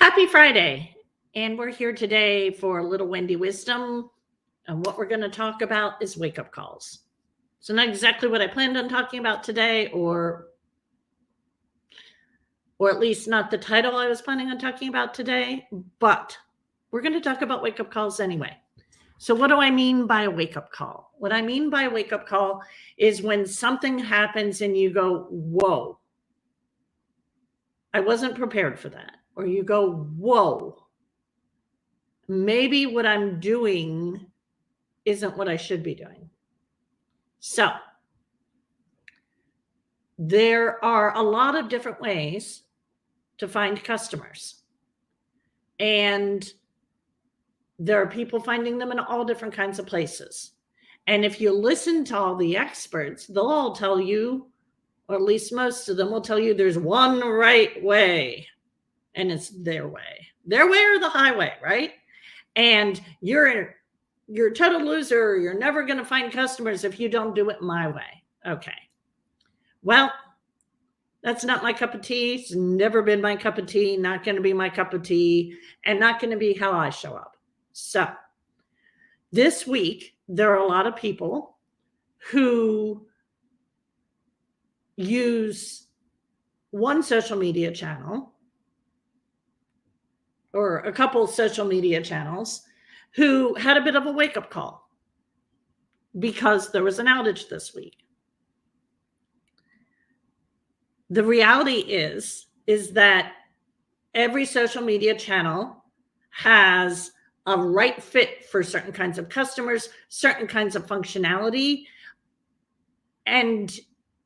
Happy Friday. And we're here today for a little Wendy wisdom. And what we're going to talk about is wake up calls. So, not exactly what I planned on talking about today, or at least not the title I was planning on talking about today, but we're going to talk about wake up calls anyway. So, what do I mean by a wake up call? What I mean by a wake up call is when something happens and you go, whoa, I wasn't prepared for that. Or you go, whoa, maybe what I'm doing isn't what I should be doing. So there are a lot of different ways to find customers. And there are people finding them in all different kinds of places. And if you listen to all the experts, they'll all tell you, or at least most of them will tell you there's one right way, and it's their way or the highway, right? And you're a total loser. You're never going to find customers if you don't do it my way. Okay. Well, that's not my cup of tea. It's never been my cup of tea, not going to be my cup of tea, and not going to be how I show up. So this week, there are a lot of people who use one social media channel or a couple of social media channels who had a bit of a wake-up call because there was an outage this week. The reality is that every social media channel has a right fit for certain kinds of customers, certain kinds of functionality, and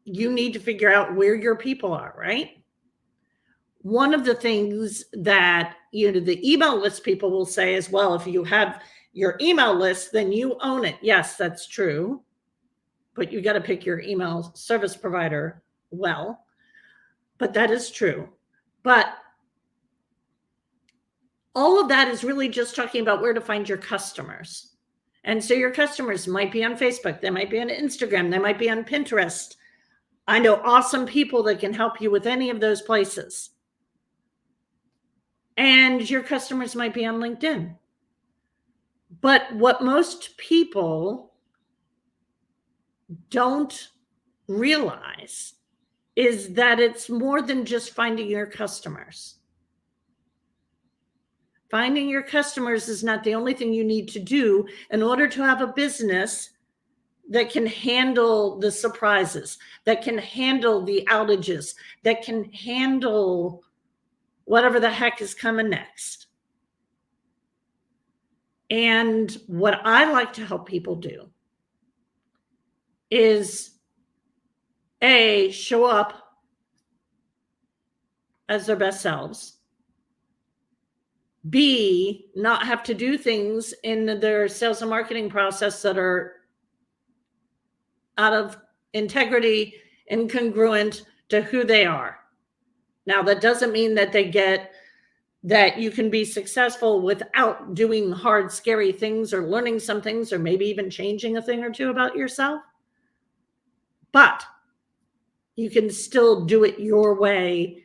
you need to figure out where your people are, right? One of the things that the email list people will say as well, if you have your email list, then you own it. Yes, that's true, but you got to pick your email service provider well. But that is true. But all of that is really just talking about where to find your customers. And so your customers might be on Facebook, they might be on Instagram, they might be on Pinterest. I know awesome people that can help you with any of those places. And your customers might be on LinkedIn. But what most people don't realize is that it's more than just finding your customers. Finding your customers is not the only thing you need to do in order to have a business that can handle the surprises, that can handle the outages, that can handle whatever the heck is coming next. And what I like to help people do is A, show up as their best selves. B, not have to do things in their sales and marketing process that are out of integrity, incongruent to who they are. Now, that doesn't mean that you can be successful without doing hard, scary things or learning some things or maybe even changing a thing or two about yourself. But you can still do it your way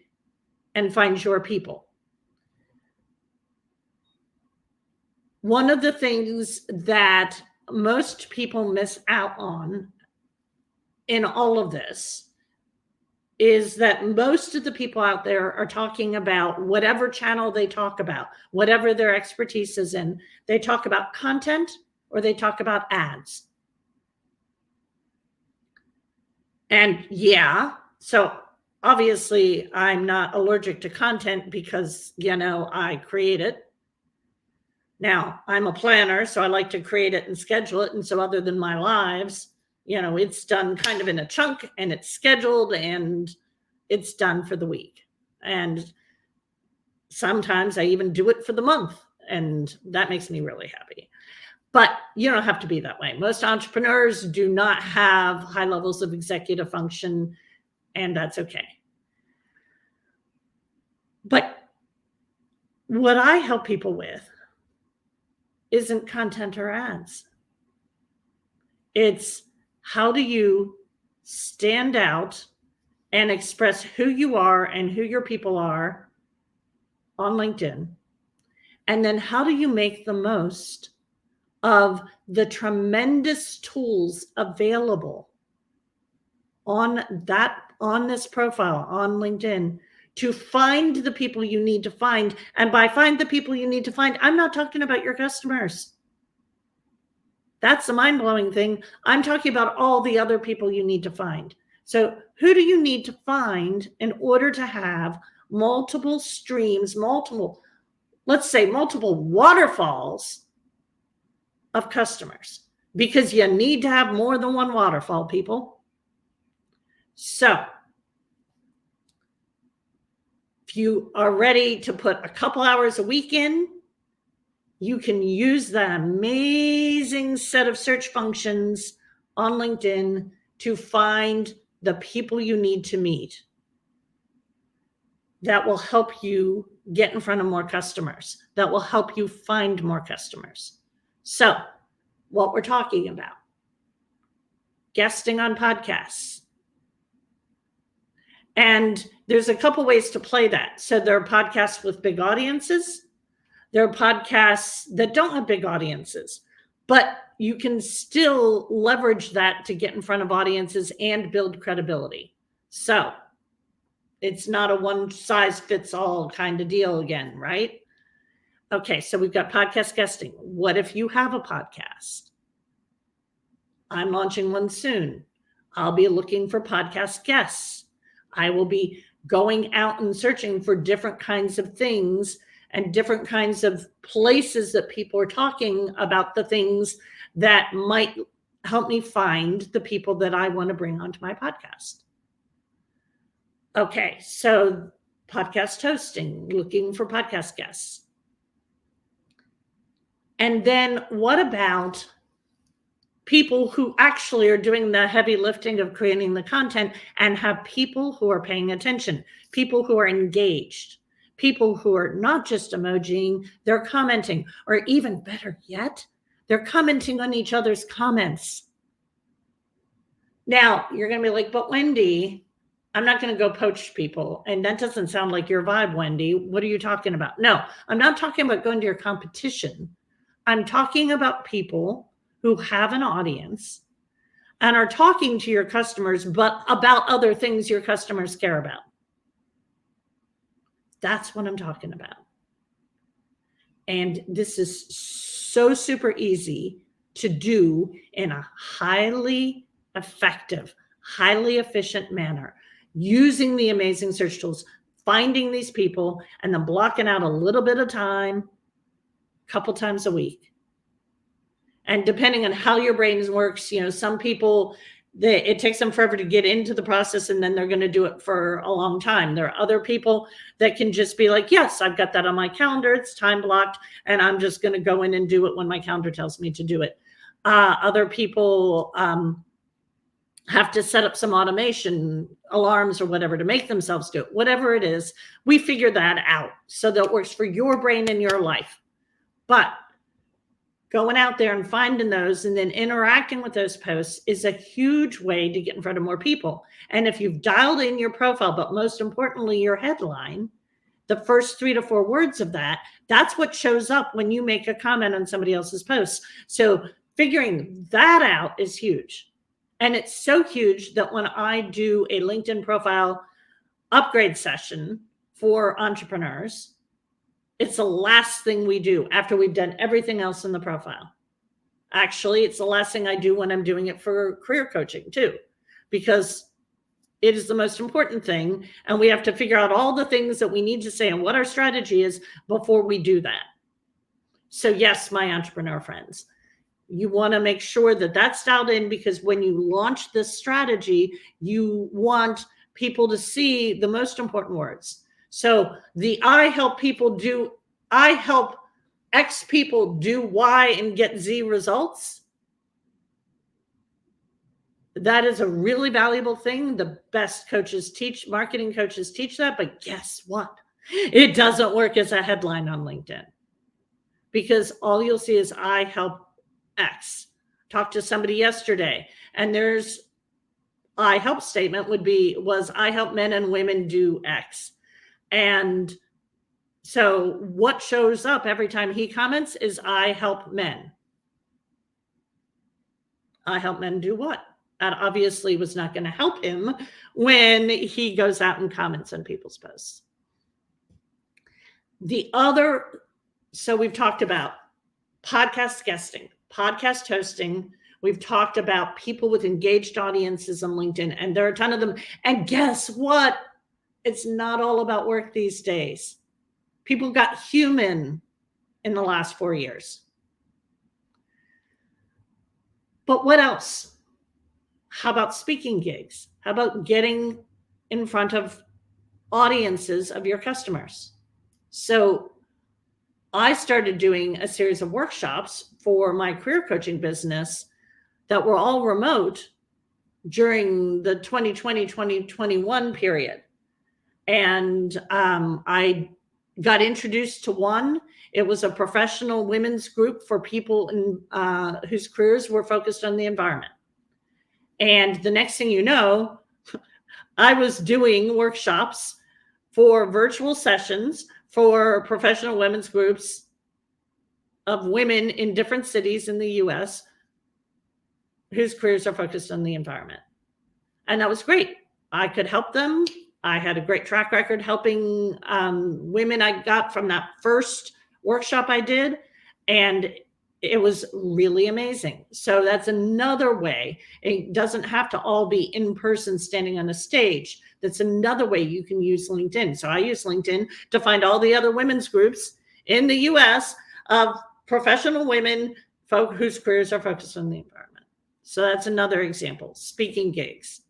and find your people. One of the things that most people miss out on in all of this is that most of the people out there are talking about whatever channel they talk about, whatever their expertise is in. They talk about content or they talk about ads. And yeah, so obviously I'm not allergic to content because, I create it. Now, I'm a planner, so I like to create it and schedule it. And so other than my lives, it's done kind of in a chunk and it's scheduled and it's done for the week. And sometimes I even do it for the month, and that makes me really happy. But you don't have to be that way. Most entrepreneurs do not have high levels of executive function, and that's okay. But what I help people with isn't content or ads. It's how do you stand out and express who you are and who your people are on LinkedIn? And then how do you make the most of the tremendous tools available on this profile on LinkedIn to find the people you need to find? And by find the people you need to find, I'm not talking about your customers. That's the mind-blowing thing. I'm talking about all the other people you need to find. So who do you need to find in order to have multiple streams, let's say multiple waterfalls of customers? Because you need to have more than one waterfall, people. So if you are ready to put a couple hours a week in, you can use that amazing set of search functions on LinkedIn to find the people you need to meet. That will help you get in front of more customers. That will help you find more customers. So, what we're talking about: guesting on podcasts. And there's a couple ways to play that. So there are podcasts with big audiences. There are podcasts that don't have big audiences, but you can still leverage that to get in front of audiences and build credibility. So it's not a one size fits all kind of deal again, right? Okay, so we've got podcast guesting. What if you have a podcast? I'm launching one soon. I'll be looking for podcast guests. I will be going out and searching for different kinds of things and different kinds of places that people are talking about the things that might help me find the people that I want to bring onto my podcast. Okay, so podcast hosting, looking for podcast guests. And then what about people who actually are doing the heavy lifting of creating the content and have people who are paying attention, people who are engaged, people who are not just emojiing, they're commenting, or even better yet, they're commenting on each other's comments. Now, you're going to be like, but Wendy, I'm not going to go poach people. And that doesn't sound like your vibe, Wendy. What are you talking about? No, I'm not talking about going to your competition. I'm talking about people who have an audience and are talking to your customers, but about other things your customers care about. That's what I'm talking about. And this is so super easy to do in a highly effective, highly efficient manner, using the amazing search tools, finding these people, and then blocking out a little bit of time, a couple times a week. And depending on how your brain works, some people, it takes them forever to get into the process, and then they're going to do it for a long time. There are other people that can just be like, yes, I've got that on my calendar. It's time blocked, and I'm just going to go in and do it when my calendar tells me to do it. Other people have to set up some automation alarms or whatever to make themselves do it. Whatever it is, we figure that out so that it works for your brain and your life. But going out there and finding those and then interacting with those posts is a huge way to get in front of more people. And if you've dialed in your profile, but most importantly, your headline, the first 3 to 4 words of that, that's what shows up when you make a comment on somebody else's post. So figuring that out is huge. And it's so huge that when I do a LinkedIn profile upgrade session for entrepreneurs, it's the last thing we do after we've done everything else in the profile. Actually, it's the last thing I do when I'm doing it for career coaching too, because it is the most important thing. And we have to figure out all the things that we need to say and what our strategy is before we do that. So yes, my entrepreneur friends, you want to make sure that that's dialed in, because when you launch this strategy, you want people to see the most important words. So I help X people do Y and get Z results. That is a really valuable thing. The best coaches marketing coaches teach that, but guess what? It doesn't work as a headline on LinkedIn, because all you'll see is I help X. Talked to somebody yesterday, and there's I help statement was I help men and women do X. And So what shows up every time he comments is I help men. I help men do what? That obviously was not going to help him when he goes out and comments on people's posts. So we've talked about podcast guesting, podcast hosting. We've talked about people with engaged audiences on LinkedIn, and there are a ton of them. And guess what? It's not all about work these days. People got human in the last 4 years. But what else? How about speaking gigs? How about getting in front of audiences of your customers? So I started doing a series of workshops for my career coaching business that were all remote during the 2020-2021 period. And I got introduced to one. It was a professional women's group for people whose careers were focused on the environment. And the next thing you know, I was doing workshops for virtual sessions for professional women's groups of women in different cities in the US whose careers are focused on the environment. And that was great. I could help them. I had a great track record helping women I got from that first workshop I did. And it was really amazing. So that's another way. It doesn't have to all be in person standing on a stage. That's another way you can use LinkedIn. So I use LinkedIn to find all the other women's groups in the US of professional women whose careers are focused on the environment. So that's another example. Speaking gigs,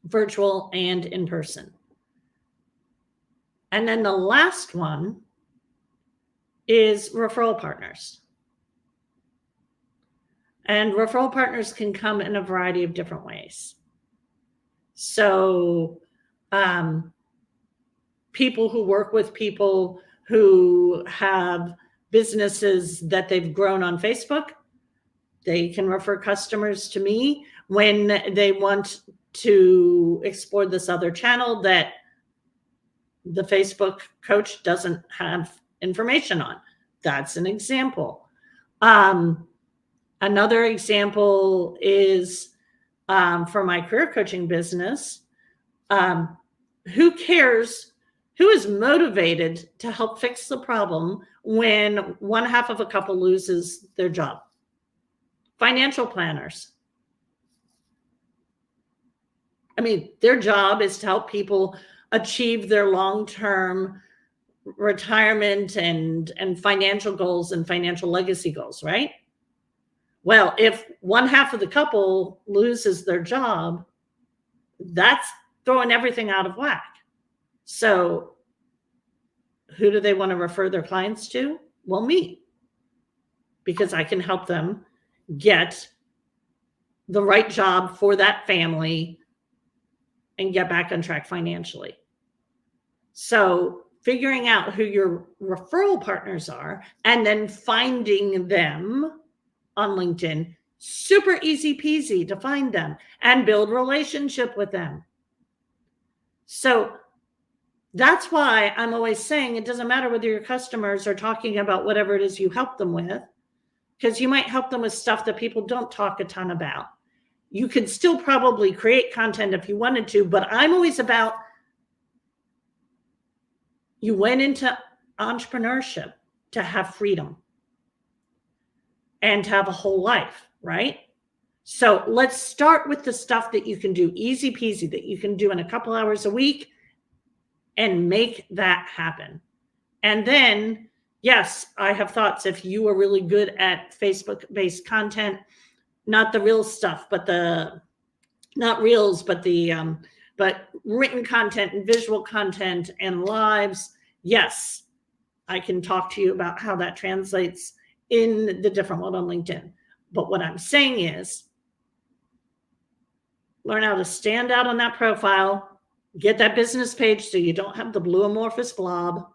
virtual and in person. And then the last one is referral partners. And referral partners can come in a variety of different ways. So people who work with people who have businesses that they've grown on Facebook, they can refer customers to me when they want to explore this other channel that the Facebook coach doesn't have information on. That's an example. Another example is for my career coaching business. Who cares? Who is motivated to help fix the problem when one half of a couple loses their job? Financial planners. I mean, their job is to help people achieve their long-term retirement and financial goals and financial legacy goals, right? Well, if one half of the couple loses their job, that's throwing everything out of whack. So who do they want to refer their clients to? Well, me, because I can help them get the right job for that family and get back on track financially. So figuring out who your referral partners are and then finding them on LinkedIn, super easy peasy to find them and build relationship with them. So that's why I'm always saying it doesn't matter whether your customers are talking about whatever it is you help them with, because you might help them with stuff that people don't talk a ton about. You could still probably create content if you wanted to, but I'm always about, you went into entrepreneurship to have freedom and to have a whole life, right? So let's start with the stuff that you can do easy peasy, that you can do in a couple hours a week and make that happen. And then, yes, I have thoughts. If you are really good at Facebook-based content, not the real stuff, but not reels, but but written content and visual content and lives, yes, I can talk to you about how that translates in the different world on LinkedIn. But what I'm saying is, learn how to stand out on that profile, get that business page so you don't have the blue amorphous blob,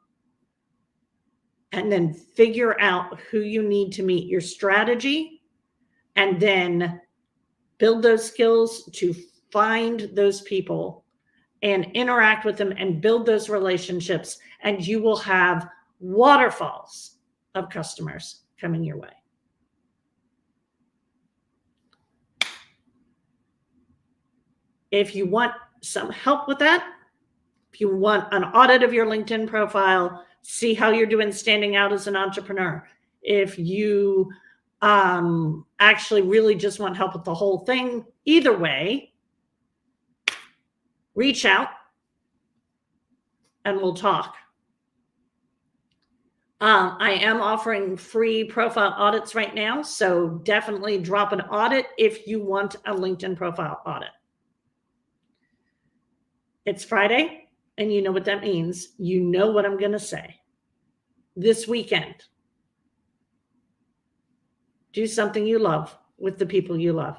and then figure out who you need to meet your strategy, and then build those skills to find those people and interact with them and build those relationships, and you will have waterfalls of customers coming your way. If you want some help with that, if you want an audit of your LinkedIn profile, see how you're doing standing out as an entrepreneur. If you actually really just want help with the whole thing, either way, reach out and we'll talk. I am offering free profile audits right now, so definitely drop an audit if you want a LinkedIn profile audit. It's Friday, and you know what that means. You know what I'm going to say. This weekend, do something you love with the people you love.